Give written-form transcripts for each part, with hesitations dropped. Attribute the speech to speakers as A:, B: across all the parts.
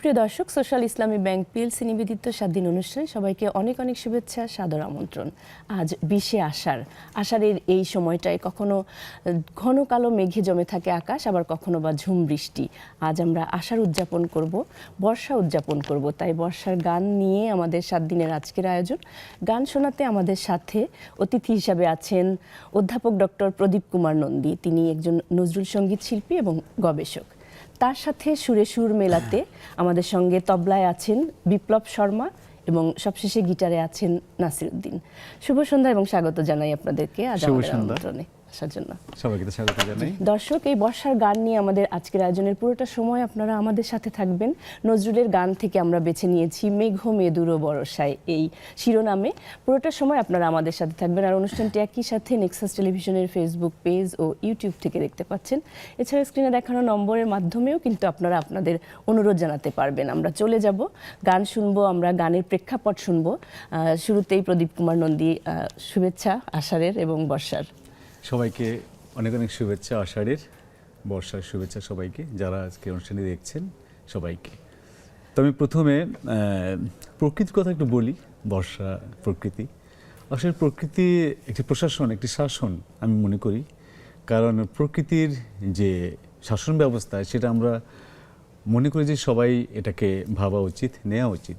A: সুপ্রিয় দর্শক, সোশ্যাল ইসলামী bank PLC নিবেদিত 7 দিন অনুষ্ঠানে সবাইকে অনেক অনেক শুভেচ্ছা, সাদর আমন্ত্রণ। আজ 20শে আষাঢ়। আষাঢ়ের এই সময়টায় কখনো ঘন কালো মেঘে জমে থাকে আকাশ, আবার কখনো বা ঝুম বৃষ্টি। আজ আমরা আষাঢ় উদযাপন করব, বর্ষা উদযাপন করব। তাই বর্ষার গান নিয়ে আমাদের 7 দিনের আজকের আয়োজন। গান শোনাতে আমাদের সাথে অতিথি হিসাবে আছেন অধ্যাপক ডক্টর প্রদীপ কুমার নন্দী। তিনি একজন নজরুল সঙ্গীত শিল্পী এবং গবেষক। তার সাথে সুরে সুর মেলাতে আমাদের সঙ্গে তবলায় আছেন বিপ্লব শর্মা এবং সবশেষে গিটারে আছেন নাসির উদ্দিন। শুভ সন্ধ্যা এবং স্বাগত জানাই আপনাদেরকে আজ আমাদের আমন্ত্রণে আসার জন্য।
B: সবাইকে স্বাগত জানাই।
A: দর্শক, এই বর্ষার গান নিয়ে আমাদের আজকের আয়োজনের পুরোটা সময় আপনারা আমাদের সাথে থাকবেন। নজরুলের গান থেকে আমরা বেছে নিয়েছি মেঘ মেদুর বরসায় এই শিরোনামে। পুরোটা সময় আপনারা আমাদের সাথে থাকবেন। আর অনুষ্ঠানটি একই সাথে নেক্সাস টেলিভিশনের ফেসবুক পেজ ও ইউটিউব থেকে দেখতে পাচ্ছেন। এছাড়া স্ক্রিনে দেখানো নম্বরের মাধ্যমেও কিন্তু আপনারা আপনাদের অনুরোধ জানাতে পারবেন। আমরা চলে যাব, গান শুনবো, আমরা গানের প্রেক্ষাপট শুনবো। শুরুতেই প্রদীপ কুমার নন্দী, শুভেচ্ছা আষাঢ়ের এবং বর্ষার।
B: সবাইকে অনেক অনেক শুভেচ্ছা আষাঢ়ের, বর্ষার শুভেচ্ছা সবাইকে, যারা আজকে অনুষ্ঠানে দেখছেন সবাইকে। তো আমি প্রথমে প্রকৃতির কথা একটু বলি। বর্ষা প্রকৃতি, আসলে প্রকৃতি একটি প্রশাসন, একটি শাসন আমি মনে করি। কারণ প্রকৃতির যে শাসন ব্যবস্থা সেটা আমরা মনে করি যে সবাই এটাকে ভাবা উচিত, নেওয়া উচিত।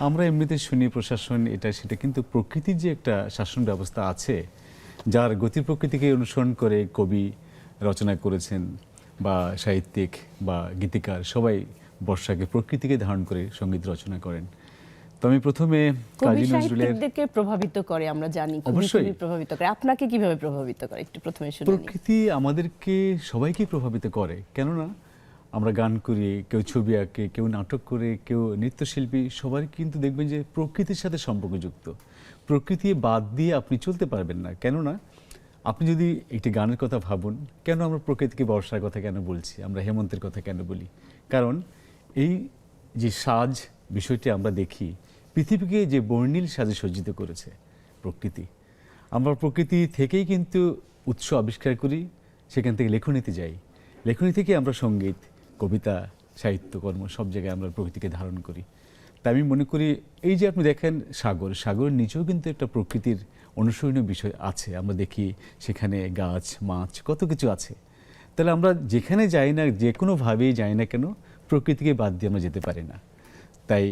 B: আমরা এমনিতে শুনি প্রশাসন এটা সেটা, কিন্তু প্রকৃতির যে একটা শাসন ব্যবস্থা আছে, যার গতি প্রকৃতিকে অনুসরণ করে কবি রচনা করেছেন বা সাহিত্যিক বা গীতিকার সবাই বর্ষাকে প্রকৃতিকে ধারণ করে সঙ্গীত রচনা করেন। তো আমি প্রথমে কাজী নজরুলের
A: প্রভাবিত করে, আমরা জানি
B: অবশ্যই
A: প্রভাবিত করে। আপনাকে কিভাবে প্রভাবিত করে একটু প্রথমে শুনি।
B: প্রকৃতি আমাদেরকে সবাইকে প্রভাবিত করে, কেননা আমরা গান করি, কেউ ছবি আঁকে, কেউ নাটক করে, কেউ নৃত্যশিল্পী, সবাই কিন্তু দেখবেন যে প্রকৃতির সাথে সম্পর্কযুক্ত। প্রকৃতি বাদ দিয়ে আপনি চলতে পারবেন না। কেননা আপনি যদি একটি গানের কথা ভাবুন, কেন আমরা প্রকৃতিকে বর্ষার কথা কেন বলছি, আমরা হেমন্তের কথা কেন বলি? কারণ এই যে সাজ বিষয়টি আমরা দেখি, পৃথিবীকে যে বর্ণিল সাজে সজ্জিত করেছে প্রকৃতি। আমরা প্রকৃতি থেকেই কিন্তু উৎস আবিষ্কার করি, সেখান থেকে লেখনীতে যাই, লেখনী থেকে আমরা সঙ্গীত, কবিতা, সাহিত্যকর্ম সব জায়গায় আমরা প্রকৃতিকে ধারণ করি। তাই আমি মনে করি এই যে আপনি দেখেন সাগর, সাগরের নিচেও কিন্তু একটা প্রকৃতির অনুসরণীয় বিষয় আছে। আমরা দেখি সেখানে গাছ, মাছ, কত কিছু আছে। তাহলে আমরা যেখানে যাই না, যে কোনোভাবেই যাই না কেন, প্রকৃতিকে বাদ দিয়ে আমরা যেতে পারি না। তাই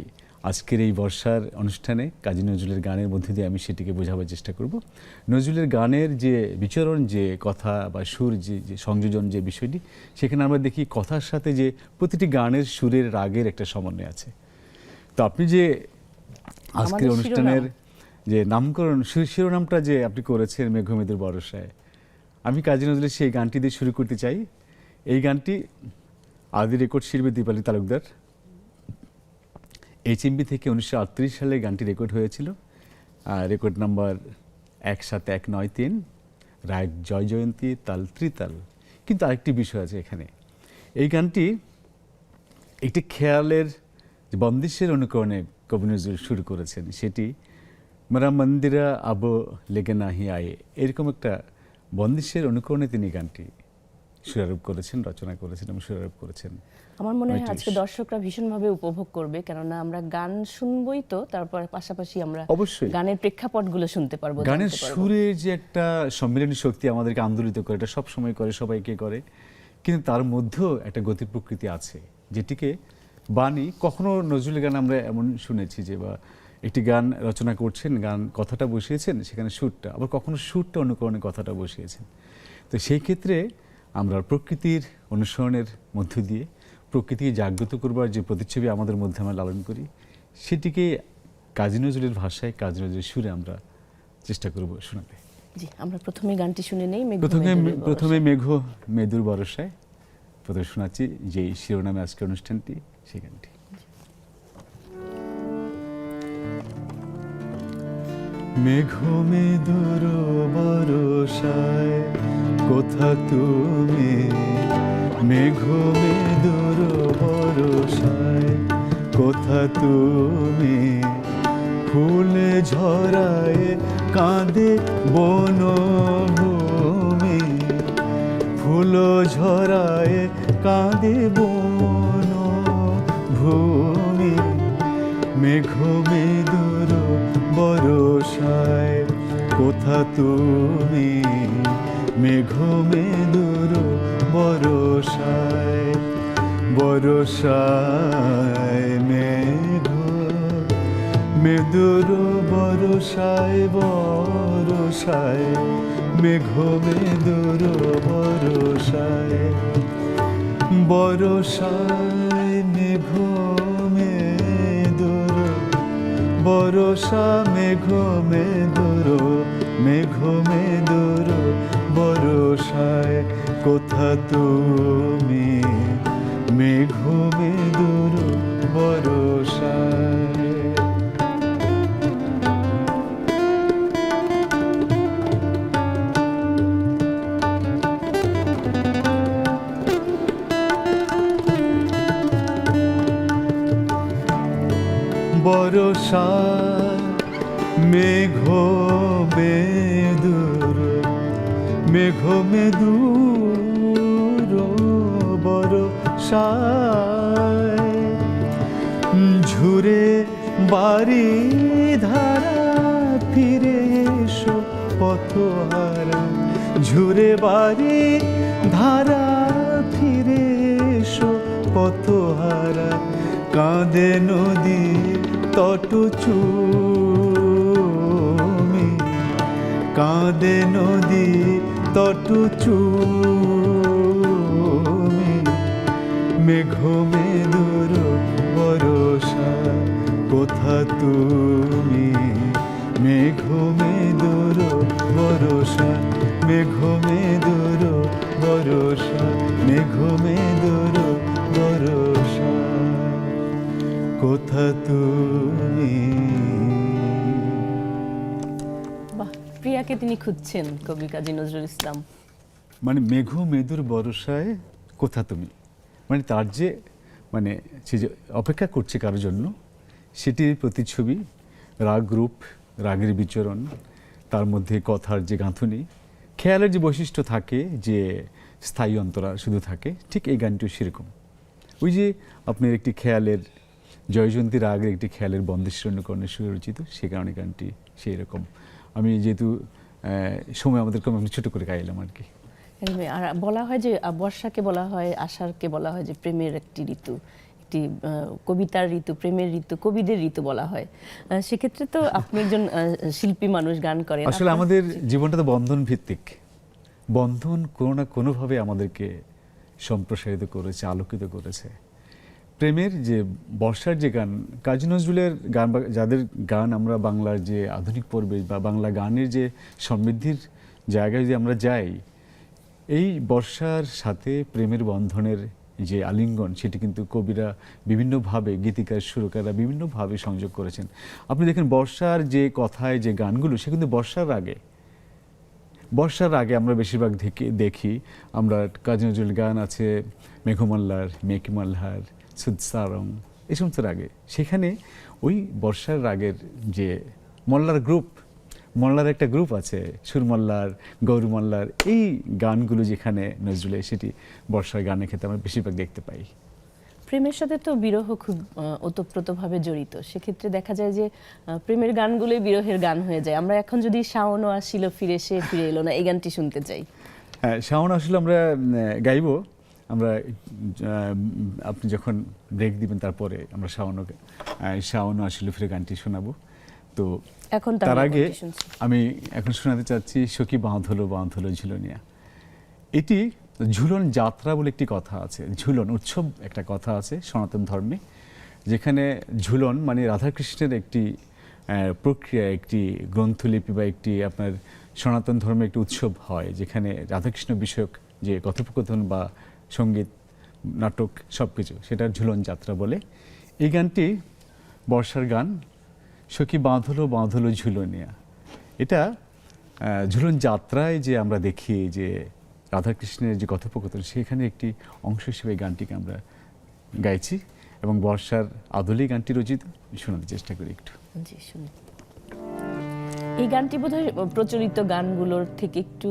B: আজকের এই বর্ষার অনুষ্ঠানে কাজী নজরুলের গানের মধ্যে দিয়ে আমি সেটিকে বোঝাবার চেষ্টা করব। নজরুলের গানের যে বিচরণ, যে কথা বা সুর, যে সংযোজন, যে বিষয়টি, সেখানে আমরা দেখি কথার সাথে যে প্রতিটি গানের সুরের রাগের একটা সমন্বয় আছে। তো আপনি যে আজকের অনুষ্ঠানের যে নামকরণ শিরোনামটা যে আপনি করেছেন মেঘ মেদুর বরসায়, আমি কাজী নজরুলের সেই গানটি দিয়ে শুরু করতে চাই। এই গানটি আদি রেকর্ড শিল্পী দীপালি তালুকদার, HMV থেকে 1938 সালে গানটি রেকর্ড হয়েছিল। রেকর্ড নাম্বার 17193, রাগ জয় জয়ন্তী, তাল ত্রিতাল। কিন্তু আরেকটি বিষয় আছে এখানে। এই গানটি একটি খেয়ালের বন্দিশের অনুকরণে কবি নজরুল শুরু করেছেন। সেটি মেরা মন্দিরা আবো লেগে নাহি আয়ে, এরকম একটা বন্দিশের অনুকরণে তিনি গানটি সুরারোপ করেছেন, রচনা করেছেন এবং সুরারোপ করেছেন।
A: আমার মনে হয় আজকে দর্শকরা ভীষণভাবে উপভোগ করবে, কেননা আমরা গান শুনবই, তো তারপর পাশাপাশি আমরা
B: অবশ্যই
A: গানের প্রেক্ষাপটগুলো শুনতে পারবো।
B: গানের সুরের যে একটা সম্মিলনী শক্তি আমাদেরকে আন্দোলিত করে, এটা সব সময় করে, সবাইকে করে, কিন্তু তার মধ্যেও একটা গতি প্রকৃতি আছে, যেটিকে বাণী কখনো নজরুলের গান আমরা এমন শুনেছি যে বা একটি গান রচনা করছেন, গান কথাটা বসিয়েছেন, সেখানে সুরটা, আবার কখনো সুরটা অনুকরণে কথাটা বসিয়েছেন। তো সেই ক্ষেত্রে আমরা প্রকৃতির অনুসরণের মধ্য দিয়ে প্রকৃতিকে জাগ্রত করবার যে প্রতিচ্ছবি আমাদের মধ্যে আমরা লালন করি, সেটিকে কাজী নজরুলের ভাষায়, কাজী নজরুলের সুরে আমরা চেষ্টা করব শোনাতে।
A: জি, আমরা প্রথমে গানটি শুনে নেই।
B: প্রথমে মেঘ মেদুর বরসায় প্রথমে শোনাচ্ছি, যে শিরোনামে আজকের অনুষ্ঠানটি, সেই গানটি। মেঘ মেদুর বরসায় কোথা তুমি, মেঘ মেদুর বরসায় কোথা তুমি, ফুলে ঝরায় কাঁদে বনভূমি, ফুল ঝরায় কাঁদে বনভূমি। মেঘ মেদুর বরষায় কোথা তুমি, মেঘ মেদুর বরষায়, বরষায় মেঘ মেদুর বরষায়, বরষায় মেঘ মেদুর বরষায়, বরষায় মেঘ মেদুর বরষা, মেঘ মেদুর, মেঘ মেদুর বরষায় কোথা তুমি, মেঘ মেদুর বরষায়। বরষা মেঘ মেদুর, মেঘ মেদুর বরষায়, ঝুরে বাড়ি ধারা ফিরে এসো পথহারা, ঝুরে বাড়ি ধারা ফিরে এসো পথহারা, কাঁদে নদী তট চুমি, কাঁদে নদী তট চুমি, মেঘ মেদুর বরষা কোথা তুমি, মেঘ মেদুর বরষা, মেঘ মেদুর বরষা, মেঘ মেদুর বরষা কোথা তুমি।
A: বাহ, প্রিয়াকে তিনি খুঁজছেন কবি কাজী নজরুল ইসলাম।
B: মানে মেঘ মেদুর বরষায় কোথা তুমি, মানে তার যে মানে সে যে অপেক্ষা করছে কারোর জন্য, সেটির প্রতিচ্ছবি, রাগ রূপ, রাগের বিচরণ, তার মধ্যে কথার যে গাঁথুনি, খেয়ালের যে বৈশিষ্ট্য থাকে, যে স্থায়ী অন্তরা শুধু থাকে, ঠিক এই গানটিও সেরকম। ওই যে আপনার একটি খেয়ালের জয়জন্তী রাগের একটি খেয়ালের বন্দেশ্বরণ্যকর্ণে সুরচিত, সে কারণে গানটি সেই রকম। আমি যেহেতু সময় আমাদের কম, আমি ছোট করে গাইলাম আর কি।
A: আর বলা হয় যে বর্ষাকে বলা হয়, আষাঢ়কে বলা হয় যে প্রেমের একটি ঋতু, একটি কবিতার ঋতু, প্রেমের ঋতু, কবিদের ঋতু বলা হয়। সেক্ষেত্রে তো আপনি একজন শিল্পী মানুষ, গান করেন।
B: আসলে আমাদের জীবনটা তো বন্ধন ভিত্তিক, বন্ধন কোনো না কোনোভাবে আমাদেরকে সম্প্রসারিত করেছে, আলোকিত করেছে। প্রেমের যে বর্ষার যে গান, কাজী নজরুলের গান, যাদের গান আমরা বাংলার যে আধুনিক পর্বে বা বাংলা গানের যে সমৃদ্ধির জায়গায় যদি আমরা যাই, এই বর্ষার সাথে প্রেমের বন্ধনের যে আলিঙ্গন, সেটি কিন্তু কবিরা বিভিন্নভাবে, গীতিকার সুরকাররা বিভিন্নভাবে সংযোগ করেছেন। আপনি দেখেন বর্ষার যে কথায় যে গানগুলো, সে কিন্তু বর্ষার আগে, বর্ষার আগে আমরা বেশিরভাগ দেখি আমরা কাজী নজরুল গান আছে মেঘমাল্লার, মেঘমাল্লার, সুদসারং, এই সমস্ত রাগে, সেখানে ওই বর্ষার রাগের যে মল্লার গ্রুপ, মল্লার একটা গ্রুপ আছে, সুরমল্লার, গৌরমল্লার, এই গানগুলো যেখানে নজরুলের, সেটি বর্ষার গানের ক্ষেত্রে আমরা বেশিরভাগ দেখতে পাই।
A: প্রেমের সাথে তো বিরহ খুব ওতপ্রোতভাবে জড়িত, সেক্ষেত্রে দেখা যায় যে প্রেমের গানগুলোই বিরহের গান হয়ে যায়। আমরা এখন যদি শাওনও আসিল ফিরে সে ফিরে এলো না, এই গানটি শুনতে চাই।
B: হ্যাঁ, শাওন আসলে আমরা গাইবো, আমরা আপনি যখন ব্রেক দিবেন তারপরে আমরা শাওনও আসিল ফিরে গানটি শোনাবো। তো
A: এখন
B: তার আগে আমি এখন শোনাতে চাচ্ছি সখী বাঁধলো বাঁধলো ঝুলনিয়া। এটি ঝুলন যাত্রা বলে একটি কথা আছে, ঝুলন উৎসব একটা কথা আছে সনাতন ধর্মে, যেখানে ঝুলন মানে রাধাকৃষ্ণের একটি প্রক্রিয়া, একটি গ্রন্থলিপি বা একটি আপনার সনাতন ধর্মের একটি উৎসব হয়, যেখানে রাধাকৃষ্ণ বিষয়ক যে কথোপকথন বা সঙ্গীত, নাটক সব কিছু, সেটা ঝুলন যাত্রা বলে। এই গানটি বর্ষার গান, সখী বাঁধলো বাঁধলো ঝুলনিয়া। এটা ঝুলন যাত্রায় যে আমরা দেখি যে রাধাকৃষ্ণের যে কথোপকথন, সেখানে একটি অংশ হিসেবে এই গানটিকে আমরা গাইছি এবং বর্ষার আদলে গানটি রচিত। শোনাতে চেষ্টা করি একটু।
A: জি, শুনি। এই গানটি বোধহয় প্রচলিত গানগুলোর থেকে একটু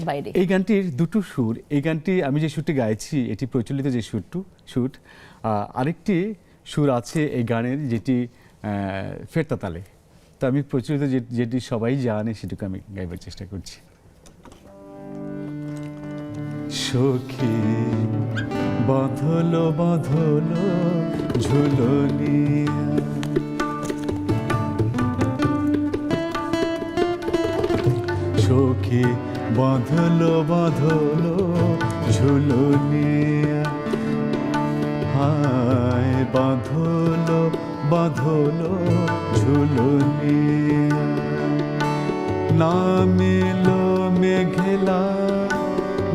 A: বাইরে।
B: এই গানটির দুটো সুর, এই গানটি আমি যে সুরটি গাইছি এটি প্রচলিত যে সুর, আরেকটি সুর আছে এই গানের, যেটি ফেরতা তালে। তো আমি প্রচলিত যেটি সবাই জানে সেটুকু আমি গাইবার চেষ্টা করছি। সখী বাঁধলো বাঁধলো ঝুলনিয়া, সখী বাঁধলো বাঁধলো ঝুলনিয়া, হায় বাঁধলো বাঁধলো ঝুলনিয়া, নামিলো মেঘলা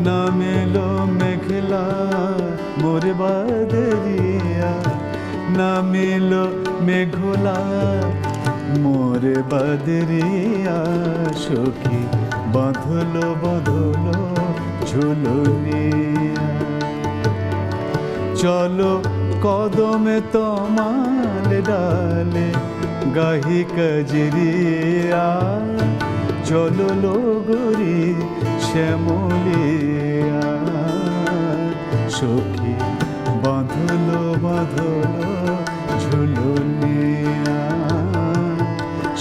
B: নামিলো মেঘলা মোর বাদরিয়া, নামিলো মেঘলা মোর বাদরিয়া, সখী বাঁধলো বাঁধলো ঝুলনিয়া, চলো কদমে তমাল ডালে গাহি কজরিয়া, চলো লোগরি শ্যামলিয়া, সখী বাঁধলো বাঁধলো ঝুলনিয়া,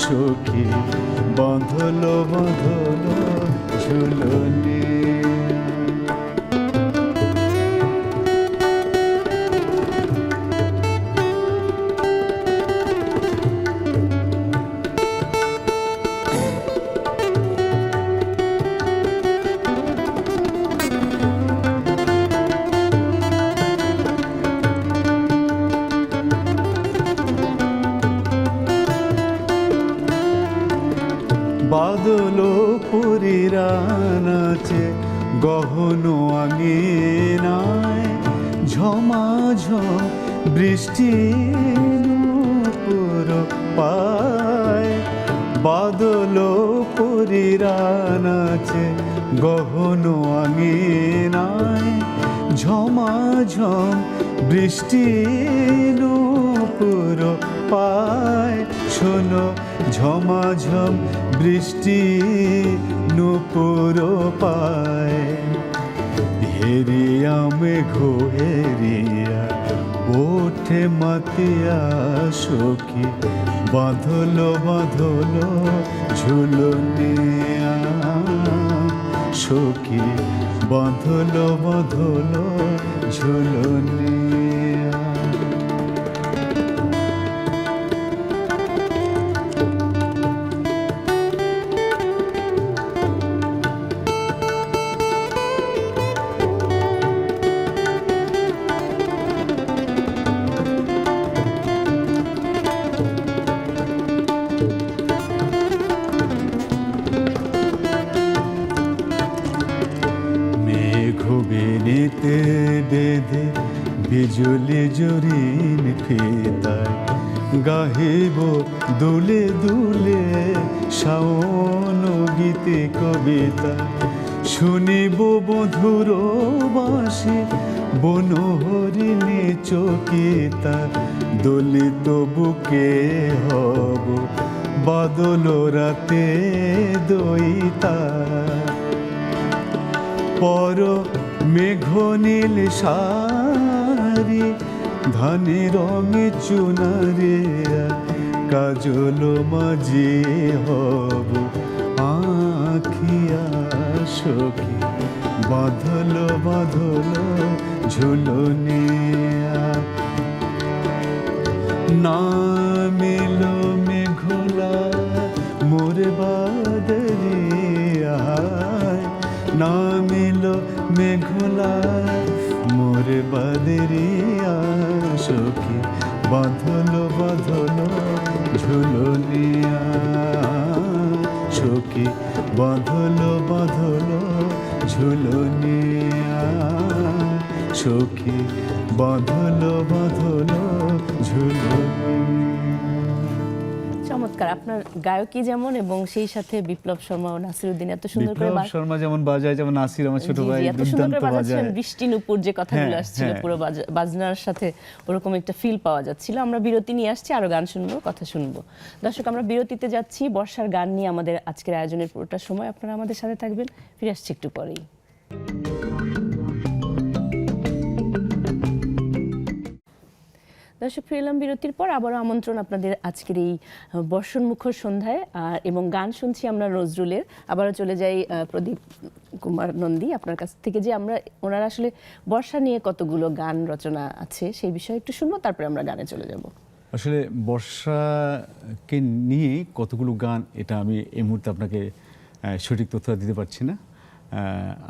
B: সখী বাঁধলো বাঁধলো ঝুলনিয়া। বাদলো পুরীরা নাচে গহন আঙিনায়, ঝমাঝম বৃষ্টি নূপুর পায়, বাদলো পুরীরা নাচে গহন আঙিনায়, ঝমাঝম বৃষ্টি নূপুর পায়, শোনো ঝমাঝম বৃষ্টি নূপুর পায়, হেরিয়া মেঘ হেরিয়া ওঠে মাতিয়া, সখী বাঁধলো বাঁধলো ঝুলনিয়া, সখী বাঁধলো বাঁধলো ঝুলনিয়া। বেনিতে বেঁধে বিজুলি জরিন ফিতায়, গাহিব দুলে দুলে শাওন গীতে কবিতা, শুনিব মধুর বাঁশি বনহরিণী চকিতা, দলিত বুকে হব বাদল রাতে দইতা, পর মেঘ নীল সারি ধানি রঙে চুনারিয়া, কাজল মাঝে হব আখিয়া, সখী বাঁধলো বাঁধলো ঝুলনিয়া, নামিলো মেঘলা মোর বাদরিয়া, নামিলো মেঘলা মোর বাদরিয়া, সখী বাঁধলো বাঁধলো ঝুলনিয়া, সখী বাঁধলো বাঁধলো ঝুলনিয়া, সখী বাঁধলো বাঁধলো ঝুলনিয়া।
A: চমৎকার, আপনার গায়কই যেমন এবং সেই সাথে বিপ্লব শর্মা ও নাসিরউদ্দিন এত সুন্দর করে
B: বিপ্লব শর্মা যেমন বাজায়, যেমন নাসির আমার ছোট ভাই
A: এত সুন্দর
B: দুর্দান্ত
A: করে বাজাচ্ছেন,
B: বাজায়।
A: বৃষ্টি নূপুর যে কথাগুলো
B: হ্যাঁ,
A: আসছিল
B: হ্যাঁ।
A: পুরো বাজনার সাথে ওরকম একটা ফিল পাওয়া যাচ্ছিল। আমরা বিরতি নিয়ে আসছি, আরো গান শুনবো, কথা শুনবো। দর্শক, আমরা বিরতিতে যাচ্ছি, বর্ষার গান নিয়ে আমাদের আজকের আয়োজনের পুরোটা সময় আপনারা আমাদের সাথে থাকবেন। ফিরে আসছি একটু পরেই। দর্শক, ফিরলাম বিরতির পর। আবারও আমন্ত্রণ আপনাদের আজকের এই বর্ষণমুখর সন্ধ্যায়, এবং গান শুনছি আমরা নজরুলের। আবারও চলে যাই প্রদীপ কুমার নন্দী আপনার কাছ থেকে, যে আমরা ওনার আসলে বর্ষা নিয়ে কতগুলো গান রচনা আছে সেই বিষয়ে একটু শুনবো, তারপরে আমরা গানে চলে যাব।
B: আসলে বর্ষাকে নিয়ে কতগুলো গান, এটা আমি এই মুহূর্তে আপনাকে সঠিক তথ্য দিতে পারছি না।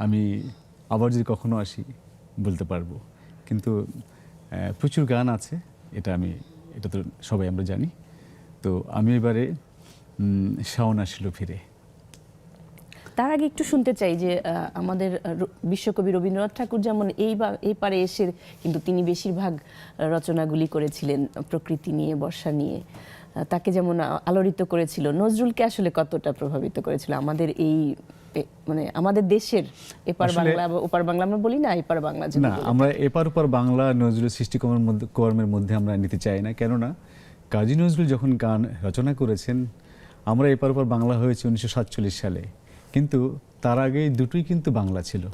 B: আমি আবার যদি কখনো আসি বলতে পারবো, কিন্তু প্রচুর গান আছে, এটা তো সবাই আমরা জানি। তো আমি এবারে শাওন আসিল ফিরে।
A: তার আগে একটু শুনতে চাই যে আমাদের বিশ্বকবি রবীন্দ্রনাথ ঠাকুর যেমন এই পারে এসে, কিন্তু তিনি বেশিরভাগ রচনাগুলি করেছিলেন প্রকৃতি নিয়ে, বর্ষা নিয়ে। তাকে যেমন আলোড়িত করেছিল, নজরুলকে আসলে কতটা প্রভাবিত করেছিল আমাদের এই মানে আমাদের দেশের এপার বাংলা ওপার বাংলা আমরা বলি না, এপার বাংলা
B: না, আমরা এপার ওপার বাংলা নজরুলের সৃষ্টিকর্মের মধ্যে আমরা নিতে চাই না। কেননা কাজী নজরুল যখন গান রচনা করেছেন, আমরা এপার ওপার বাংলা হয়েছে 1947 সালে, কিন্তু তার আগে দুটোই কিন্তু বাংলা ছিল।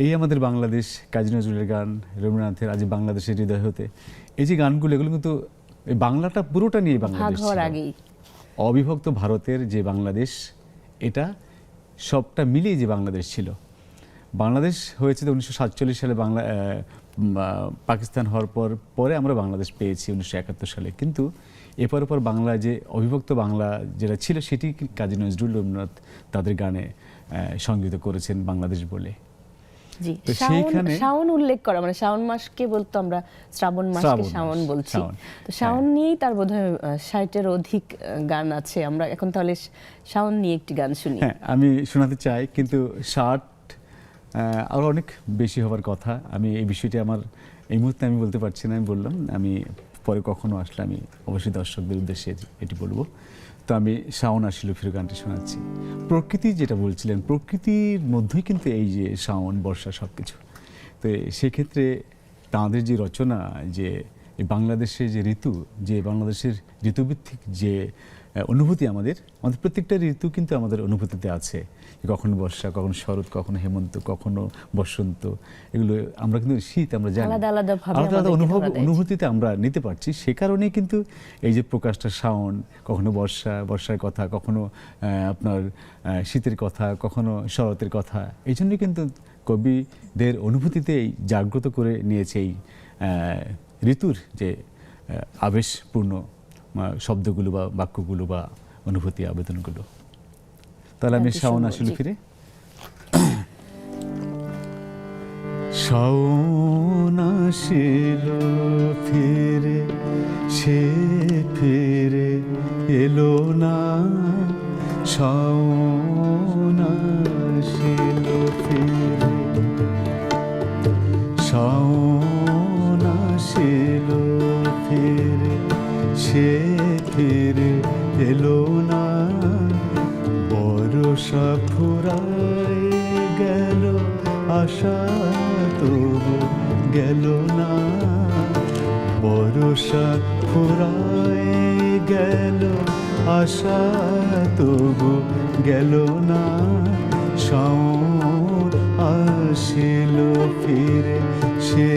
B: এই আমাদের বাংলাদেশ, কাজী নজরুলের গান, রবীন্দ্রনাথের আজ বাংলাদেশের হৃদয় হতে, এই যে গানগুলো, এগুলো কিন্তু এই বাংলাটা পুরোটা নিয়ে বাংলাদেশ ছিল। অবিভক্ত ভারতের যে বাংলাদেশ, এটা সবটা মিলিয়ে যে বাংলাদেশ ছিল। বাংলাদেশ হয়েছে 1947 সালে, পাকিস্তান হওয়ার পরে আমরা বাংলাদেশ পেয়েছি 1971 সালে। কিন্তু এপার ওপার বাংলা, যে অবিভক্ত বাংলা যেটা ছিল, সেটি কাজী নজরুল, রবীন্দ্রনাথ তাদের গানে সংগীত করেছেন বাংলাদেশ বলে।
A: জি, শাওন উল্লেখ করা, মানে শাওন মাসকে বলতো আমরা শ্রাবণ মাসকে শাওন বলছি। তো শাওন নিয়েই তার বোধহয় 60-এর অধিক গান আছে। আমরা এখন তাহলে শাওন নিয়ে একটি গান শুনি।
B: হ্যাঁ, আমি শোনাতে চাই, কিন্তু 60 আরও অনেক বেশি হওয়ার কথা। আমি এই বিষয়টি আমার এই মুহূর্তে আমি বলতে পারছি না। আমি বললাম আমি পরে কখনো আসলে আমি অবশ্যই দর্শকদের উদ্দেশ্যে এটি বলবো। তো আমি শাওন আসিল ফিরে গানটি শোনাচ্ছি। প্রকৃতি যেটা বলছিলেন, প্রকৃতির মধ্যেই কিন্তু এই যে শাওন, বর্ষা সব কিছু। তো সেক্ষেত্রে তাঁদের যে রচনা, যে বাংলাদেশের যে ঋতু, যে বাংলাদেশের ঋতুভিত্তিক যে অনুভূতি, আমাদের প্রত্যেকটা ঋতু কিন্তু আমাদের অনুভূতিতে আছে। কখনো বর্ষা, কখনো শরৎ, কখনো হেমন্ত, কখনো বসন্ত। এগুলো আমরা কিন্তু শীত আমরা জানি,
A: আলাদা
B: আলাদা অনুভূতিতে আমরা নিতে পারছি। সে কারণেই কিন্তু এই যে প্রকাশটা শাওন, কখনো বর্ষার কথা, কখনো আপনার শীতের কথা, কখনো শরতের কথা। এই জন্যই কিন্তু কবিদের অনুভূতিতেই জাগ্রত করে নিয়েছে এই ঋতুর যে আবেশপূর্ণ শব্দগুলো বা বাক্যগুলো বা অনুভূতি, আবেদনগুলো। তাহলে আমি শাওন আসিল ফিরে। শাওন আসিল ফিরে, সে ফিরে এলো না। শাওন আসিল ফিরে, শাওন আসিল ফিরে, সে ফিরে এলো না। বর্ষা ফুরায় গেল, আশা তবু গেল না। বর্ষা ফুরায় গেল, আশা তবু গেল না। শাওন আসিল ফিরে, সে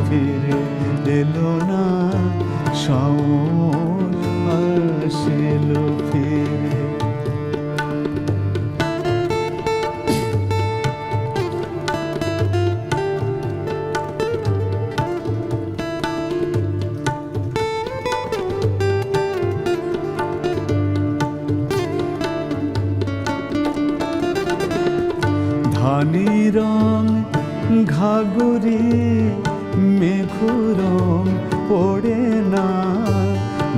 B: ফিরে এলো না। শাওন আসিল ফিরে। ধানি রং ঘাগরে মেঘু রং পড়ে না।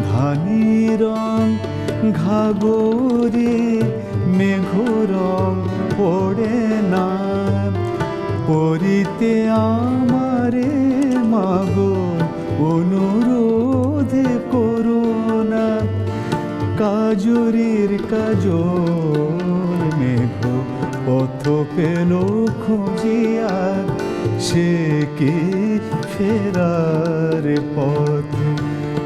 B: ধানি রং ঘাগরে মেঘু রং পড়ে না। পড়িতে আমারে মাগো অনুরোধ করো না। কাজরির কাজল মেঘ পথ পেল খুঁজিয়া, সে কি ফেরার পথ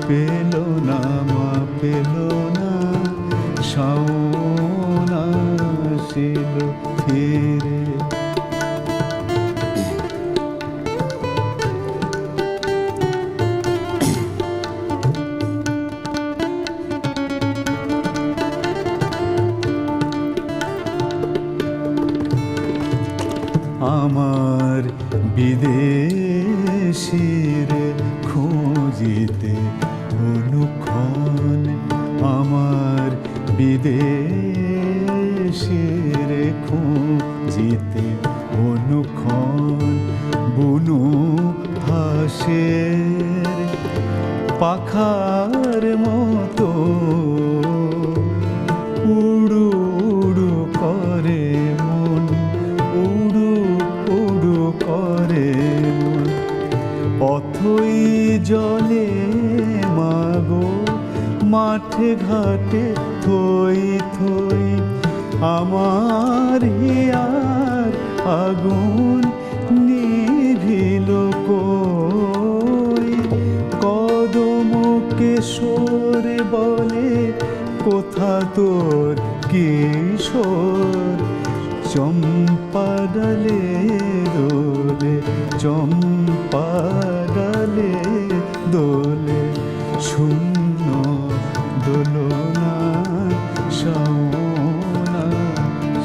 B: পেল না, মা পেল না। শাওন আসিল ফিরে। বিদেশির খুঁজিতে অনুক্ষণ আমার বিদেশির খুঁজিতে অনুক্ষণ বুনু হাসের পাখার মতো উড়ু উড়ু করে মন উড়ু উড়ু করে মন অথই জলে মাগো মাঠে ঘাটে থই থই আমার হিয়ার আগুন নিভিল কই কদম কেশর বলে কোথা তোর কিশোর চম্পা ডালে দোলে চম্পা ডালে দোলে শূন্য দোলনা শাওনা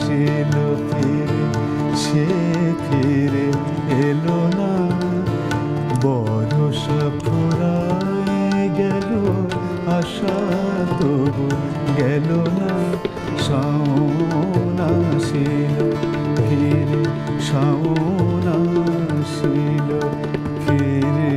B: সেলো ফিরে সে ফিরে এলো না বরষা ফুরায় গেল আশা তবু গেল না শাওনা ছিল ফিরে শাওনা ছিল ফিরে।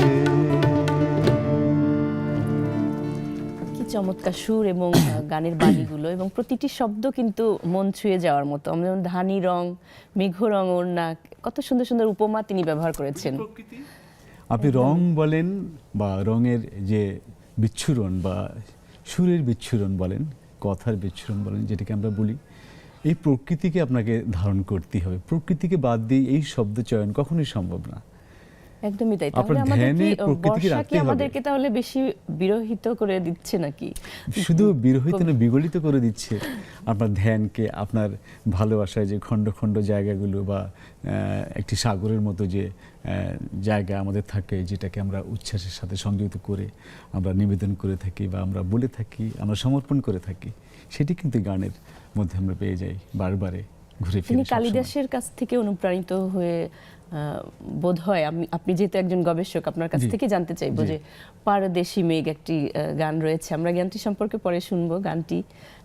A: কি চমৎকার সুর এবং গানের বাণীগুলো এবং প্রতিটি শব্দ কিন্তু মন ছুঁয়ে যাওয়ার মতো। আমরা যেমন ধানি রং, মেঘ রং, ওড়না, কত সুন্দর সুন্দর উপমা তিনি ব্যবহার করেছেন।
B: আপনি রং বলেন বা রঙের যে বিচ্ছুরণ বা সুরের বিচ্ছুরণ বলেন, কথার বিচ্ছুরণ বলেন, যেটাকে আমরা বলি, এই প্রকৃতিকে আপনাকে ধারণ করতেই হবে। প্রকৃতিকে বাদ দিয়ে এই শব্দ চয়ন কখনোই সম্ভব না।
A: একদমই তাই।
B: আপনার
A: তাহলে আমাদের
B: ধ্যানে
A: কি
B: প্রকৃতিকে
A: বর্ষা কি
B: রাখতেই হবে।
A: আমাদেরকে তাহলে বেশি বিরহিত করে দিচ্ছে নাকি?
B: শুধু বিরহিত না, বিগলিত করে দিচ্ছে আপনার ধ্যানকে। আপনার ভালোবাসায় যে খণ্ড খণ্ড জায়গাগুলো বা একটি সাগরের মতো যে জায়গা আমাদের থাকে, যেটাকে আমরা উচ্ছ্বাসের সাথে সংযুক্ত করে আমরা নিবেদন করে থাকি বা আমরা বলে থাকি, আমরা সমর্পণ করে থাকি, সেটি কিন্তু গানের মধ্যে আমরা পেয়ে যাই বারবারে ঘুরে ফিরে।
A: তিনি
B: সবসময়।
A: কালিদাসের কাছ থেকে অনুপ্রাণিত হয়ে বোধ হয়, আপনি যেহেতু একজন গবেষক, আপনার কাছ
B: জি।
A: থেকে জানতে চাইবো
B: জি।
A: যে পারদেশি মেঘ একটি গান রয়েছে, আমরা গানটি সম্পর্কে পরে শুনবো। গানটি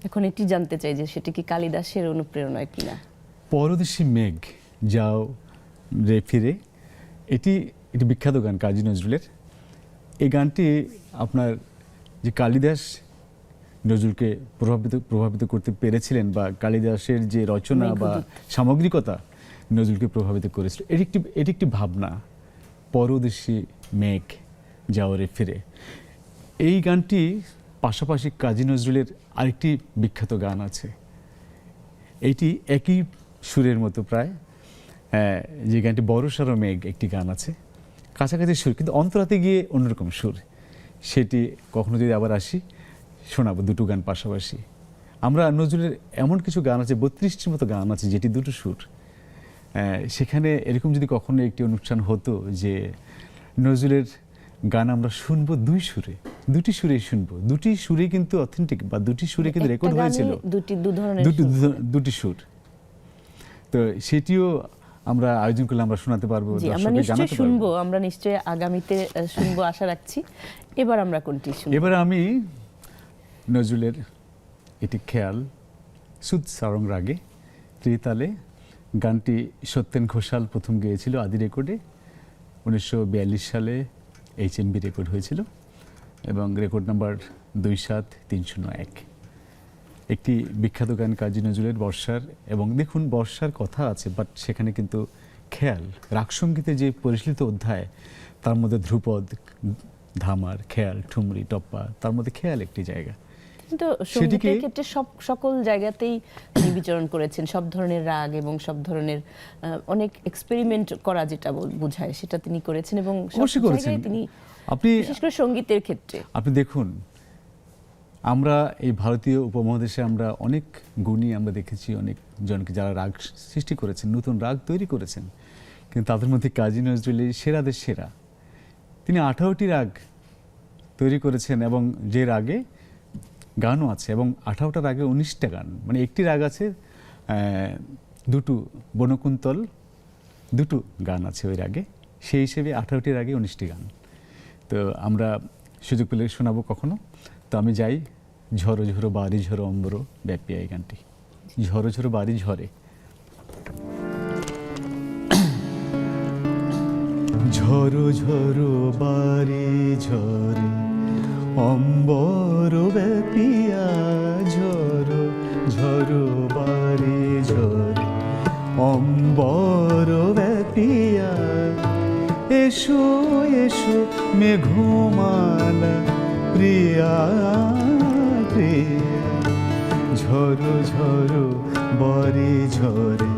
A: এখন এটি জানতে চাই যে সেটি কি কালিদাসের অনুপ্রেরণায় কিনা।
B: পরদেশি মেঘ যাও রে ফিরে, এটি একটি বিখ্যাত গান কাজী নজরুলের। এই গানটি আপনার যে কালিদাস নজরুলকে প্রভাবিত করতে পেরেছিলেন বা কালিদাসের যে রচনা বা সামগ্রিকতা নজরুলকে প্রভাবিত করেছিল, এটি একটি ভাবনা। পরদেশি মেঘ যাও রে ফিরে, এই গানটি পাশাপাশি কাজী নজরুলের আরেকটি বিখ্যাত গান আছে, এইটি একই সুরের মতো প্রায়, যে গানটি বরষার মেঘ একটি গান আছে, কাছাকাছি সুর কিন্তু অন্তরাতে গিয়ে অন্যরকম সুর। সেটি কখনো যদি আবার আসি শোনাবো দুটো গান পাশাপাশি। আমরা নজরুলের এমন কিছু গান আছে, 32টির মতো গান আছে যেটি দুটো সুর। সেখানে এরকম যদি কখনো একটি অনুষ্ঠান হতো যে নজরুলের গান আমরা শুনবো দুই সুরে, দুটি সুরেই শুনবো, দুটি সুরে কিন্তু অথেন্টিক বা দুটি সুরে কিন্তু রেকর্ড হয়েছিল, দুটি সুর। তো সেটিও আমরা আয়োজন করলে আমরা শোনাতে পারবো,
A: আমরা নিশ্চয়ই শুনবো, আমরা নিশ্চয়ই আগামীতে শুনবো আশা রাখছি। এবার আমরা কোনটি শুনবো?
B: এবার আমি নজরুলের এটি খেয়াল সুদ সারং রাগে ত্রিতালে, গানটি সত্যেন ঘোষাল প্রথম গেয়েছিল আদি রেকর্ডে, 1942 সালে HMV রেকর্ড হয়েছিল এবং রেকর্ড নাম্বার 27301। একটি বিখ্যাত গান কাজী নজরুলের বর্ষার, এবং দেখুন বর্ষার কথা আছে বাট সেখানে কিন্তু খেয়াল, রাগসঙ্গীতে যে পরিশীলিত অধ্যায়, তার মধ্যে ধ্রুপদ, ধামার, খেয়াল, ঠুমরি, টপ্পা, তার মধ্যে খেয়াল একটি জায়গা।
A: কিন্তু সঙ্গীতের ক্ষেত্রে সকল জায়গাতেই তিনি বিচরণ করেছেন, সব ধরনের রাগ এবং সব ধরনের অনেক এক্সপেরিমেন্ট করা যেটা বোঝায় সেটা তিনি করেছেন এবং সব জায়গায় তিনি, আপনি বিশেষ করে সঙ্গীতের ক্ষেত্রে
B: আপনি দেখুন, আমরা এই ভারতীয় উপমহাদেশে আমরা অনেক গুণী আমরা দেখেছি, অনেক জনকে যারা রাগ সৃষ্টি করেছেন, নতুন রাগ তৈরি করেছেন, কিন্তু তাদের মধ্যে কাজী নজরুল সেরাদের সেরা। তিনি 18টি রাগ তৈরি করেছেন এবং যে রাগে গানও আছে, এবং 18টা রাগে 19টা গান, মানে একটি রাগ আছে, দুটো বনকুন্তল, দুটো গান আছে ওই রাগে। সেই হিসেবে 18টির আগে 19টি গান। তো আমরা সুযোগ পেলে শোনাবো কখনো। তো আমি যাই, ঝরো ঝরো বাড়ি ঝরো অম্বর ব্যাপী এই গানটি। ঝরো ঝরো বাড়ি ঝরে। ঝরো ঝরো বাড়ি ঝরে অম্বর ব্যাপিয়া, ঝরো ঝরো বাড়ি ঝরে অম্বর ব্যাপিয়া, এসো এসো মেঘমালা প্রিয়া প্রিয়া, ঝরো ঝরো বাড়ি ঝরে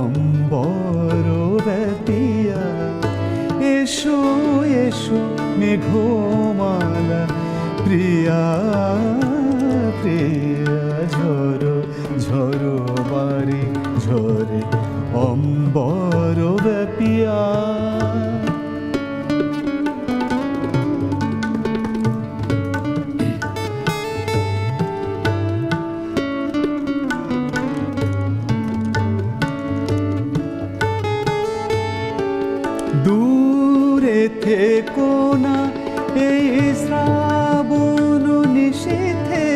B: অম্বর ব্যাপিয়া, এসো এসো মেঘমালা প্রিয়া প্রিয়া, ঝরো ঝরো বাড়ি ঝরে অম্বর ব্যাপিয়া। দূরে থেকো না এই শ্রাবণ নিশীথে,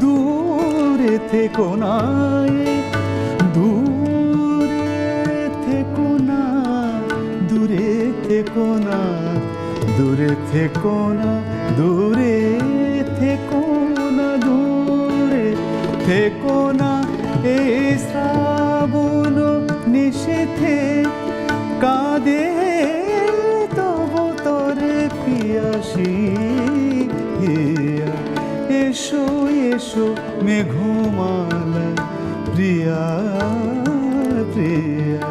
B: দূরে থেকো না, দূরে থেকো না, দূরে থেকো না, দূরে থেকো না, দূরে থেকো না, দূরে থেকো না এই শ্রাবণ নিশীথে, কাঁদে তবু তোরে পিয়াসী, এসো এসো মেঘমালা প্রিয়া প্রিয়া,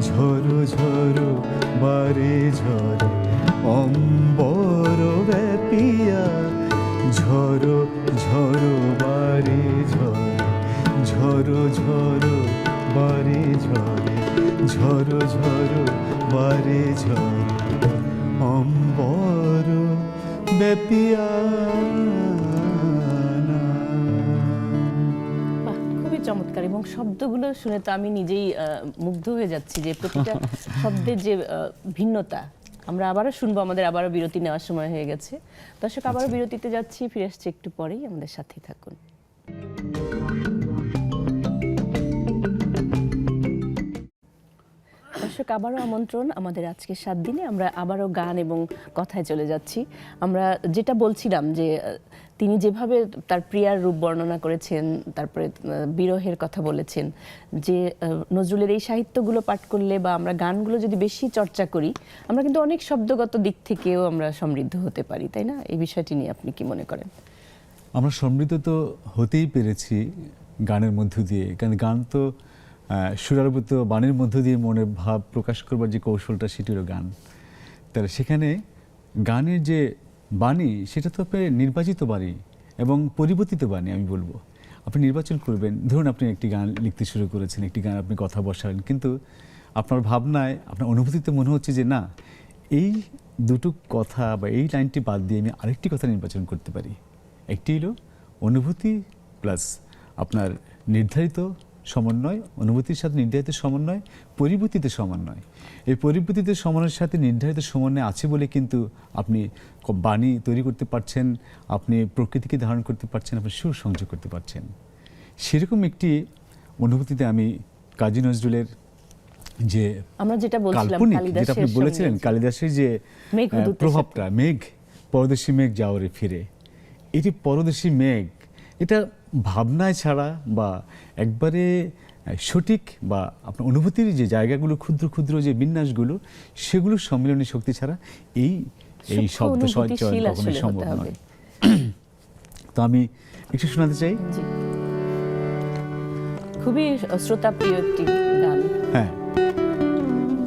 B: ঝরো ঝরো বারে ঝরে অম্বর ব্যাপিয়া, ঝরো ঝরো বারে ঝরে, ঝরো ঝরো বারে ঝরে, ঝরো ঝরো বারে ঝরে অম্বর ব্যাপিয়া।
A: বাহ, খুবই চমৎকার, এবং শব্দগুলো শুনে তো আমি নিজেই মুগ্ধ হয়ে যাচ্ছি যে প্রতিটা শব্দের যে ভিন্নতা। আমরা আবারও শুনবো, আমাদের আবারও বিরতি নেওয়ার সময় হয়ে গেছে। দর্শক, আবারও বিরতিতে যাচ্ছি, ফিরে আসছি একটু পরেই, আমাদের সাথেই থাকুন। দর্শক, আবারও আমন্ত্রণ আমাদের আজকে 7 দিনে। আমরা আবারও গান এবং কথায় চলে যাচ্ছি। আমরা যেটা বলছিলাম যে তিনি যেভাবে তার প্রিয়ার রূপ বর্ণনা করেছেন, তারপরে বিরহের কথা বলেছেন, যে নজরুলের এই সাহিত্যগুলো পাঠ করলে বা আমরা গানগুলো যদি বেশি চর্চা করি, আমরা কিন্তু অনেক শব্দগত দিক থেকেও আমরা সমৃদ্ধ হতে পারি, তাই না? এই বিষয়টি নিয়ে আপনি কি মনে করেন?
B: আমরা সমৃদ্ধ তো হতেই পেরেছি গানের মধ্য দিয়ে, কারণ গান তো সুরারোপিত বাণীর মধ্য দিয়ে মনের ভাব প্রকাশ করবার যে কৌশলটা, সেটি হলো গান। তাহলে সেখানে গানের যে বাণী, সেটা তো আপনার নির্বাচিত বাণী এবং পরিবর্তিত বাণী। আমি বলবো আপনি নির্বাচন করবেন। ধরুন আপনি একটি গান লিখতে শুরু করেছেন, একটি গান আপনি কথা বসালেন, কিন্তু আপনার ভাবনায়, আপনার অনুভূতিতে মনে হচ্ছে যে না, এই দুটো কথা বা এই লাইনটি বাদ দিয়ে আমি আরেকটি কথা নির্বাচন করতে পারি। একটি হলো অনুভূতি প্লাস আপনার নির্ধারিত সমন্বয়, অনুভূতির সাথে নির্ধারিত সমন্বয়, পরিবর্তিত সমন্বয়। এই পরিবর্তিত সমন্বয়ের সাথে নির্ধারিত সমন্বয় আছে বলে কিন্তু আপনি বাণী তৈরি করতে পারছেন, আপনি প্রকৃতিকে ধারণ করতে পারছেন, আপনি সুর সংযোগ করতে পারছেন। সেরকম একটি অনুভূতিতে আমি কাজী নজরুলের যে
A: আমরা যেটা বলছিলাম,
B: কাল্পনিক, যেটা আপনি বলেছিলেন, কালিদাসের যে প্রভাবটা, মেঘ পরদেশী মেঘ যাওয়ারে ফিরে, এটি পরদেশী মেঘ, এটা ভাবনায় ছাড়া বা একবারে সঠিক বা আপনার অনুভূতির যে জায়গাগুলো, ক্ষুদ্র ক্ষুদ্র যে বিন্যাসগুলো, সেগুলোর সম্মিলনী শক্তি ছাড়া এই শব্দ সঞ্চয় কখনো সম্ভব নয়। তো আমি একটু শোনাতে চাই।
A: খুবই শ্রোতা প্রিয় একটি গান।
B: হ্যাঁ।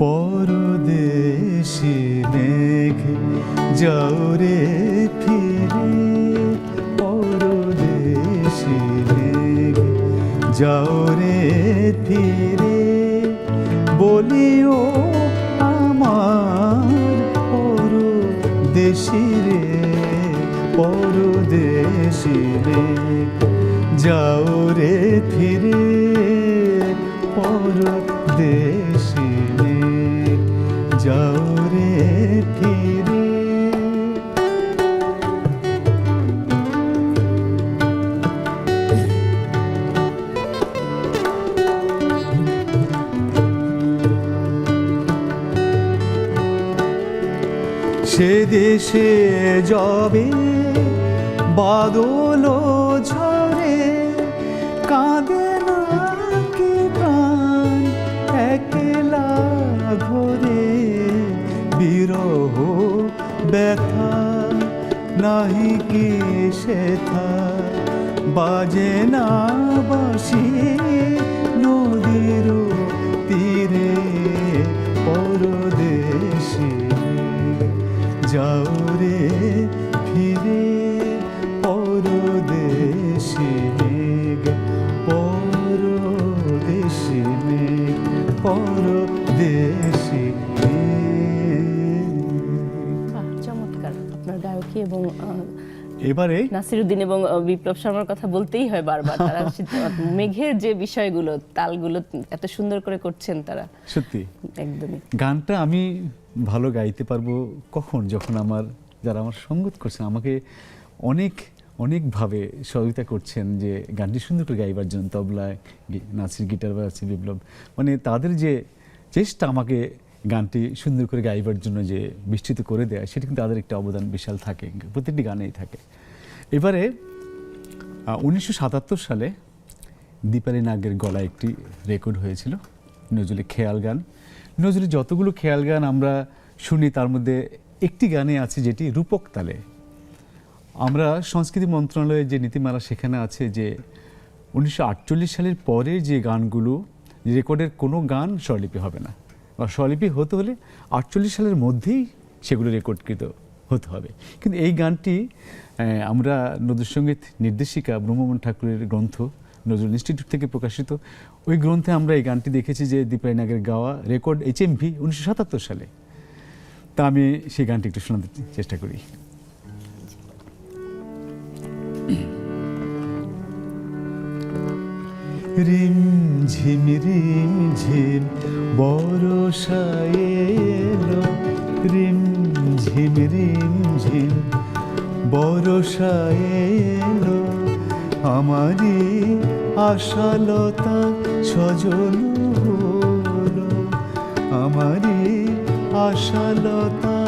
B: পরদেশী মেঘ যাও রে ফিরে, পরদেশী মেঘ যাও রে ফিরে, বলিও আমার পরদেশী রে, পরদেশী মেঘ যাও রে ফিরে, পরদেশী মেঘ যাও রে ফিরে। সে দেশে যাবে বাদল ঝরে, কাঁদে না কি প্রাণ একলা ঘরে। বিরহ ব্যথা নাহি কি সেথা, বাজে না বাঁশি নদীর তীরে পরদেশে। যাও রে ফিরে পরদেশে মেঘ, পরদেশে মেঘ, পরদেশে মেঘ।
A: বাহ, চমৎকার। আপনার গায়কী এবং
B: এবারে
A: নাসিরউদ্দিন এবং বিপ্লব শর্মার কথা বলতেই হয় বারবার। তারা মেঘের যে বিষয়গুলো, তালগুলো এত সুন্দর করে করছেন তারা,
B: সত্যি
A: একদমই।
B: গানটা আমি ভালো গাইতে পারবো কখন, যখন যারা আমার সঙ্গত করছেন আমাকে অনেকভাবে সহযোগিতা করছেন যে গানটি সুন্দর করে গাইবার জন্য। তবলায় নাসির, গিটার বাজাচ্ছে বিপ্লব, মানে তাদের যে চেষ্টা আমাকে গানটি সুন্দর করে গাইবার জন্য যে বিস্তৃত করে দেয়, সেটা কিন্তু তাদের একটা অবদান বিশাল থাকে, প্রতিটি গানেই থাকে। এবারে 1977 সালে দীপালি নাগের গলায় একটি রেকর্ড হয়েছিল, নজরুলের খেয়াল গান। নজরুলের যতগুলো খেয়াল গান আমরা শুনি, তার মধ্যে একটি গানে আছে যেটি রূপক তালে। আমরা সংস্কৃতি মন্ত্রণালয়ের যে নীতিমালা, সেখানে আছে যে 1948 সালের পরে যে গানগুলো, রেকর্ডের কোনো গান স্বরলিপি হবে না, বা স্বরলিপি হতে হলে 48 সালের মধ্যেই সেগুলো রেকর্ডকৃত হতে হবে। কিন্তু এই গানটি আমরা নজরুল সঙ্গীত নির্দেশিকা ব্রহ্মমোহন ঠাকুরের গ্রন্থ নজরুল ইনস্টিটিউট থেকে প্রকাশিত, ওই গ্রন্থে আমরা এই গানটি দেখেছি যে দীপালি নাগের গাওয়া, রেকর্ড HMV 1977 সালে। তা আমি সেই গানটি একটু শোনাতে চেষ্টা করি। রিম ঝিম বরষা এলো, রিম ঝিম বরষা এলো। আমারি আশালতা সজল হলো, আমারি আশালতা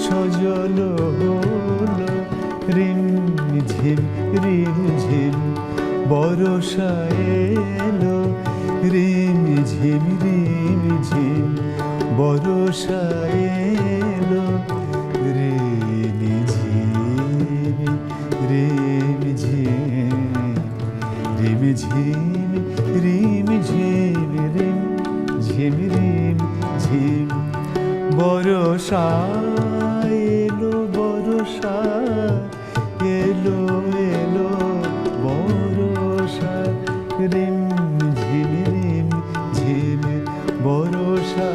B: সজল হলো। রিম ঝিম বরষা এলো, রিম ঝিম বরষা এলো। রিম ঝিম বরষা এলো, বরষা এলো বরষা। রিম ঝিম বরষা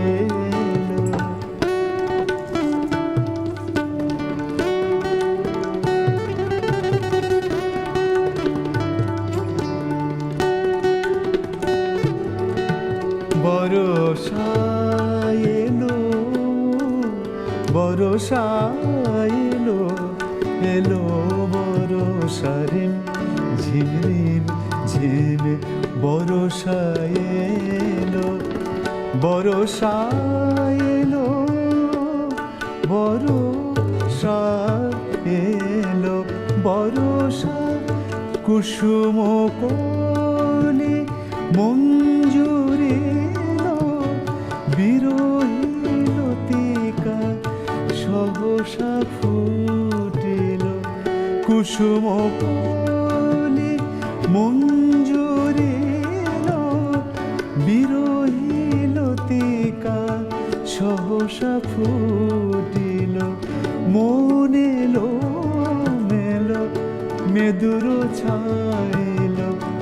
B: এলো। বরষা এলো, বরষা এলো বরষা। রিম ঝিম বরষা এলো, বরষা এলো, বরষা এলো বরষা। কুসুম কোলে মঞ্জুরি বিরহী লতিকা সহসা ফুটিল। কুসুম কোলে মঞ্জুরি বিরহী লতিকা সহসা ফুটিল। মনে মেলো মেদুর ছাইল।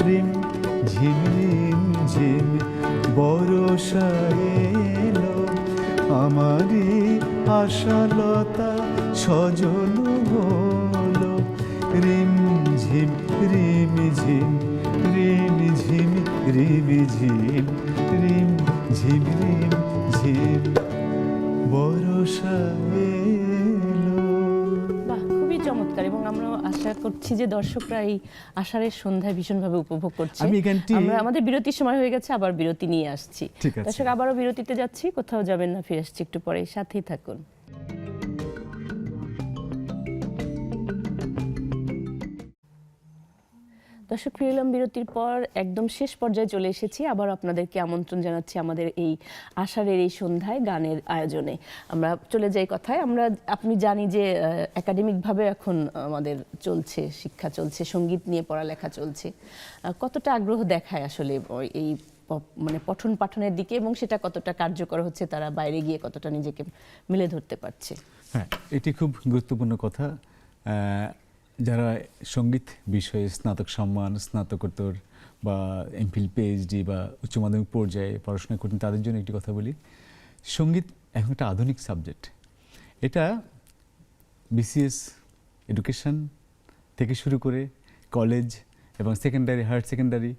B: রিম ঝিম বরষা এলো, আমারি আশালতা সজল হলো। রিম ঝিম রিম ঝিম রিম ঝিম রিম ঝিম। বর্ষা এলো।
A: বাহ, খুবই চমৎকার, এবং আমরা আশা করছি যে দর্শকরা এই আষাঢ়ের সন্ধ্যায় ভীষণভাবে উপভোগ করছে।
B: আমি এই গানটি-
A: আমরা আমাদের বিরতির সময় হয়ে গেছে, আবার বিরতি নিয়ে আসছি।
B: ঠিক আছে।
A: দর্শক, আবারও বিরতিতে যাচ্ছি, কোথাও যাবেন না, ফিরে আসছি একটু পরে, সাথেই থাকুন। দর্শক, ফিরে এলাম বিরতির পর, একদম শেষ পর্যায়ে চলে এসেছি। আবার আপনাদেরকে আমন্ত্রণ জানাচ্ছি আমাদের এই আষাঢ়ের এই সন্ধ্যায় গানের আয়োজনে। আমরা চলে যাই কথায়। আপনি জানি যে একাডেমিকভাবে এখন আমাদের চলছে, শিক্ষা চলছে, সঙ্গীত নিয়ে পড়ালেখা চলছে। কতটা আগ্রহ দেখায় আসলে এই মানে পঠন পাঠনের দিকে, এবং সেটা কতটা কার্যকর হচ্ছে, তারা বাইরে গিয়ে কতটা নিজেকে মেলে ধরতে পারছে?
B: হ্যাঁ, এটি খুব গুরুত্বপূর্ণ কথা। যারা সঙ্গীত বিষয়ে স্নাতক সম্মান, স্নাতকোত্তর বা এমফিল, পিএইচডি বা উচ্চ মাধ্যমিক পর্যায়ে পড়াশোনা করতেন, তাদের জন্য একটি কথা বলি। সঙ্গীত এখন একটা আধুনিক সাবজেক্ট। এটা বিসিএস এডুকেশন থেকে শুরু করে কলেজ এবং সেকেন্ডারি, হায়ার সেকেন্ডারি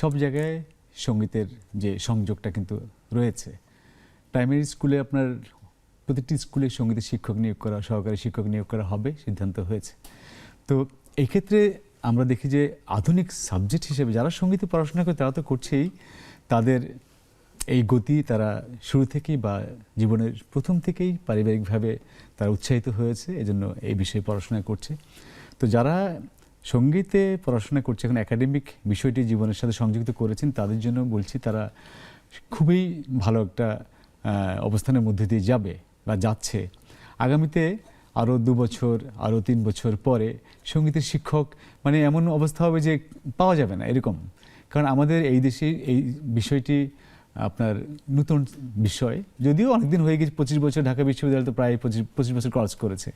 B: সব জায়গায় সঙ্গীতের যে সংযোগটা কিন্তু রয়েছে। প্রাইমারি স্কুলে আপনার প্রতিটি স্কুলে সঙ্গীতের শিক্ষক নিয়োগ করা, সহকারী শিক্ষক নিয়োগ করা হবে, সিদ্ধান্ত হয়েছে। তো এই ক্ষেত্রে আমরা দেখি যে আধুনিক সাবজেক্ট হিসেবে যারা সঙ্গীতে পড়াশোনা করে তারা তো করছেই, তাদের এই গতি তারা শুরু থেকেই বা জীবনের প্রথম থেকেই পারিবারিকভাবে তারা উৎসাহিত হয়েছে, এজন্য এই বিষয়ে পড়াশোনা করছে। তো যারা সঙ্গীতে পড়াশোনা করছে, এখন একাডেমিক বিষয়টি জীবনের সাথে সংযুক্ত করেছেন, তাদের জন্য বলছি তারা খুবই ভালো একটা অবস্থানের মধ্যে দিয়ে যাবে বা যাচ্ছে। আগামীতে আরও 2 বছর, আরও 3 বছর পরে সঙ্গীতের শিক্ষক মানে এমন অবস্থা হবে যে পাওয়া যাবে না, এরকম। কারণ আমাদের এই দেশে এই বিষয়টি আপনার নতুন বিষয়, যদিও অনেকদিন হয়ে গেছে, 25 বছর, ঢাকা বিশ্ববিদ্যালয় তো প্রায় 25 বছর ক্রস করেছে,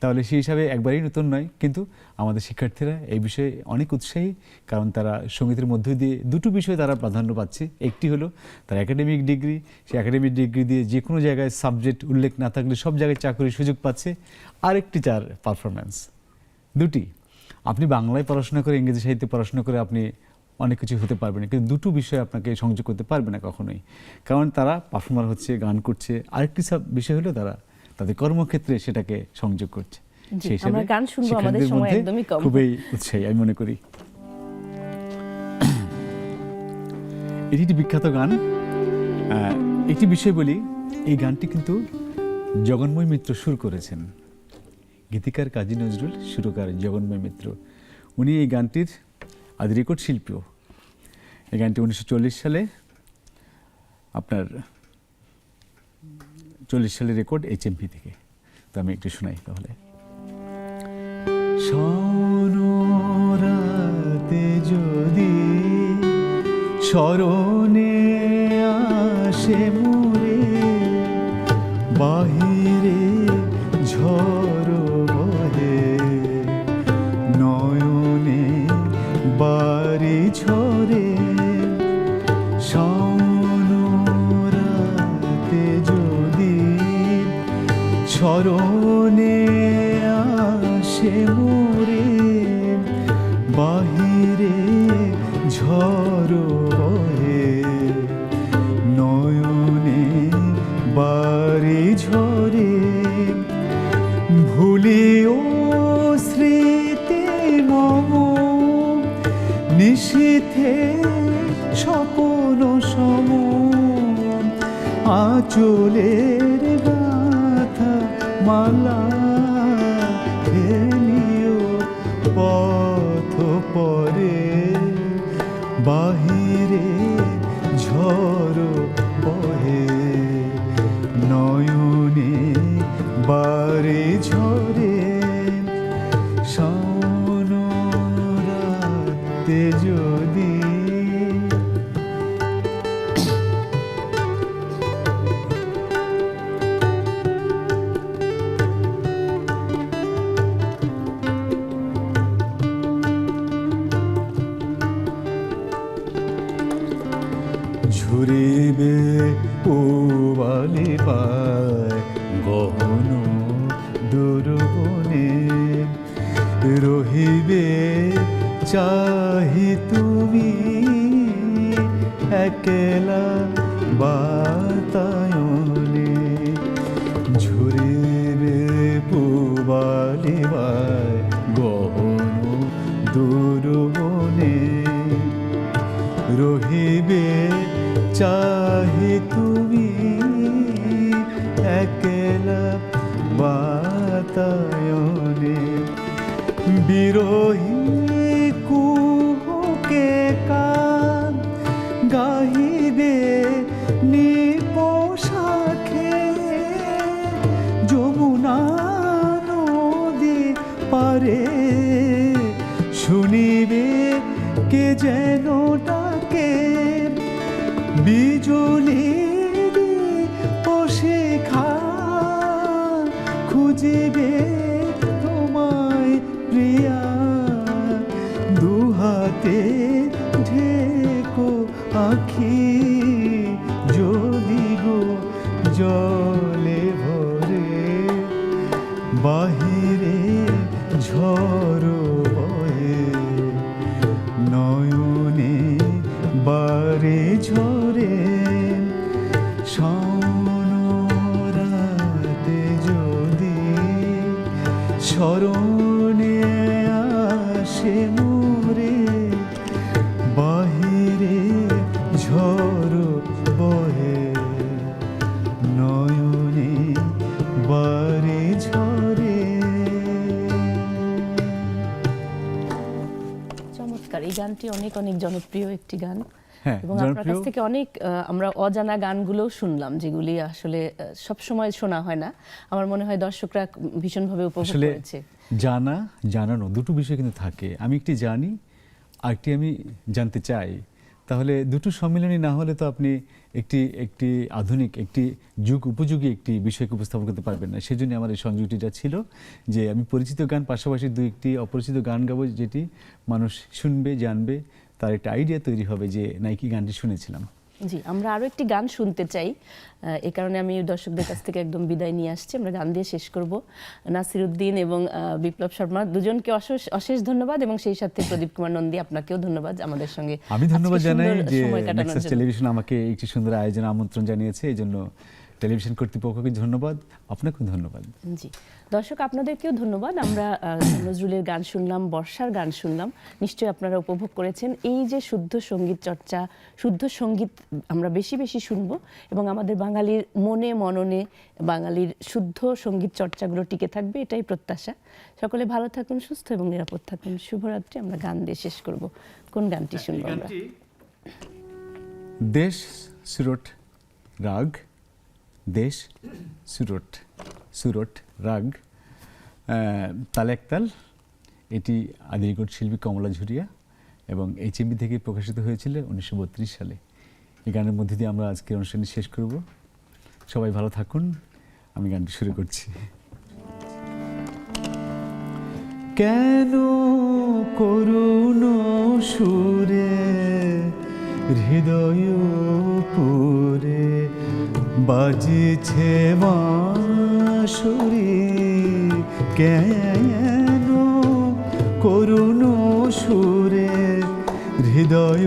B: তাহলে সেই হিসাবে একবারেই নতুন নয়। কিন্তু আমাদের শিক্ষার্থীরা এই বিষয়ে অনেক উৎসাহী, কারণ তারা সঙ্গীতের মধ্য দিয়ে দুটো বিষয়ে তারা প্রাধান্য পাচ্ছে। একটি হলো তার একাডেমিক ডিগ্রি, সেই একাডেমিক ডিগ্রি দিয়ে যে কোনো জায়গায় সাবজেক্ট উল্লেখ না থাকলে সব জায়গায় চাকরির সুযোগ পাচ্ছে। আরেকটি তার পারফরম্যান্স। দুটি, আপনি বাংলায় পড়াশোনা করে, ইংরেজি সাহিত্যে পড়াশোনা করে আপনি অনেক কিছু হতে পারবে না, কিন্তু দুটো বিষয় আপনাকে সংযোগ করতে পারবে না কখনোই, কারণ তারা পারফর্মার হচ্ছে, গান করছে। আরেকটি বিষয় হলো তারা তাদের কর্মক্ষেত্রে সেটাকে সংযোগ করছে। সেই হিসাবে
A: আমরা গান শুনবো, আমাদের
B: শিক্ষার্থীদের
A: সময়
B: মধ্যে
A: একদমই কম।
B: খুবই উৎসাহী আমি মনে করি। এটি একটি বিখ্যাত গান। একটি বিষয় বলি, এই গানটি কিন্তু জগন্ময় মিত্র সুর করেছেন। গীতিকার কাজী নজরুল, সুরকার জগন্ময় মিত্র। উনি এই গানটির আদি রেকর্ড শিল্পীও। এই গানটি 1940 সালে আপনার 40 সালের রেকর্ড HMV থেকে। তো আমি একটু শোনাই তাহলে। সনরাতে যদি স্মরণে আসে মোরে, বাহিরে ঝড় বহে, নয়নে বাড়ি ঝরে, সনরাতে যদি স্মরণে আসে মোরে, বাহিরে ঝড় বহে, নয়নে বাড়ি ঝরে, ভুলিও স্মৃতি মম, নিশীথে স্বপন সম, আঁচলের গাথা মালা, খেলিও পথ পরে, বাহিরে ঝড় বহে, নয়নে বাড়ি ঝরে, সনরাতে যদি। ঝুরিবে ওয়ালি পায় গহন দুর্বনে, রহিবে চাহি তুমি একলা বাতায়নে, মধুরবনে রহিবে চাহে তুমি একলা বাতায়নে বিরহী কুহকে কান গাহিবে নিপোষাখে যমুনা নদী পারে শুনিবে কে যেন ডাকে বিজুলি শিখা খুঁজিবে তোমায় প্রিয়া দুহাতে ঢেকো আখি যদি গো জলে ভরে বাহিরে ঝড় বয়ে নয়নে বারে ঝরে রাতে যদি স্মরণে আসে মোরে বাহিরে ঝড় বহে নয়নে বারে ঝরে।
A: চমৎকার, এই গানটি অনেক অনেক জনপ্রিয় একটি গান
B: হ্যাঁ,
A: এবং আপনার কাছ
B: জনপ্রিয়।
A: থেকে অনেক আমরা অজানা গানগুলোও শুনলাম যেগুলি আসলে সব সময় শোনা হয় না। আমার মনে হয় দর্শকরা ভীষণভাবে উপভোগ
B: আসলে
A: করেছে।
B: জানা জানানো দুটো বিষয় কিন্তু থাকে, আমি একটি জানি আরেকটি আমি জানতে চাই, তাহলে দুটো সম্মিলনী না হলে তো আপনি একটি একটি আধুনিক একটি যুগ উপযোগী একটি বিষয়কে উপস্থাপন করতে পারবেন না। সেই জন্য আমার এই সংযুক্তিটা ছিল যে আমি পরিচিত গান পাশাপাশি দুই একটি অপরিচিত গান গাবো, যেটি মানুষ শুনবে জানবে, তার একটা আইডিয়া তৈরি হবে যে নাকি গানটি শুনেছিলাম।
A: জি, আমরা আরো একটি গান শুনতে চাই, এই কারণে আমি দর্শকদের কাছ থেকে একদম বিদায় নিয়ে আসছি। আমরা গান দিয়ে শেষ করব। নাসিরউদ্দিন এবং বিপ্লব শর্মা দুজনকে অশেষ ধন্যবাদ এবং সেই সাথে প্রদীপ কুমার নন্দী আপনাকেও ধন্যবাদ আমাদের সঙ্গে
B: আমি ধন্যবাদ
A: আজকে
B: জানাই
A: সুন্দর
B: যে
A: সময় কাটানোর
B: নেক্সাস
A: জন্য।
B: টেলিভিশন আমাকে একটি সুন্দর আয়োজন আমন্ত্রণ জানিয়েছে, এই জন্য টেলিভিশন কর্তৃপক্ষকে ধন্যবাদ, আপনাকেও ধন্যবাদ।
A: জি, দর্শক আপনাদেরকেও ধন্যবাদ। আমরা নজরুলের গান শুনলাম, বর্ষার গান শুনলাম, নিশ্চয়ই আপনারা উপভোগ করেছেন। এই যে শুদ্ধ সঙ্গীত চর্চা, শুদ্ধ সঙ্গীত আমরা বেশি বেশি শুনবো এবং আমাদের বাঙালির মনে মননে বাঙালির শুদ্ধ সঙ্গীত চর্চাগুলো টিকে থাকবে, এটাই প্রত্যাশা। সকলে ভালো থাকুন, সুস্থ এবং নিরাপদ থাকুন। শুভরাত্রি। আমরা গান দিয়ে শেষ করব। কোন গানটি শুনবো আমরা?
B: দেশ সুরট রাগ, দেশ সুরট সুরট রাগ, তাল একতাল। এটি আদিকট শিল্পী কমলা ঝুরিয়া এবং HMV থেকে প্রকাশিত হয়েছিল 1932 সালে। এই গানের মধ্যে দিয়ে আমরা আজকের অনুষ্ঠানটি শেষ করব। সবাই ভালো থাকুন, আমি গানটি শুরু করছি। কেন করুণ সুরে হৃদয় পুরে বাজছে বাঁশরি, কেন করুণ সুরে হৃদয়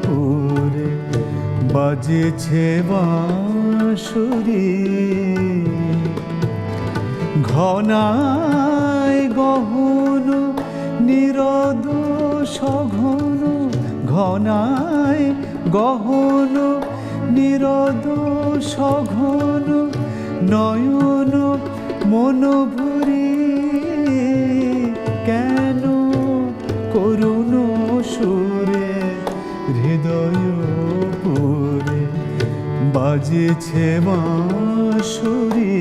B: পুরে বাজছে বাঁশরি, ঘনায় গহন নিরদ সঘন, ঘনায় গহন নিরদ সঘন, নয়ন মন ভরি, কেন করুণ সুরে হৃদয় পুরে বাজছে বাঁশরি।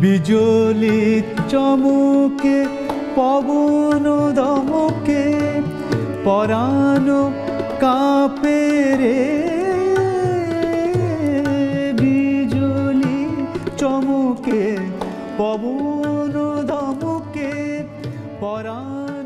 B: বিজলি চমকে পবন দমকে পরাণ কাঁপে রে, বিজলি চমকে পবন দমকে পরাণ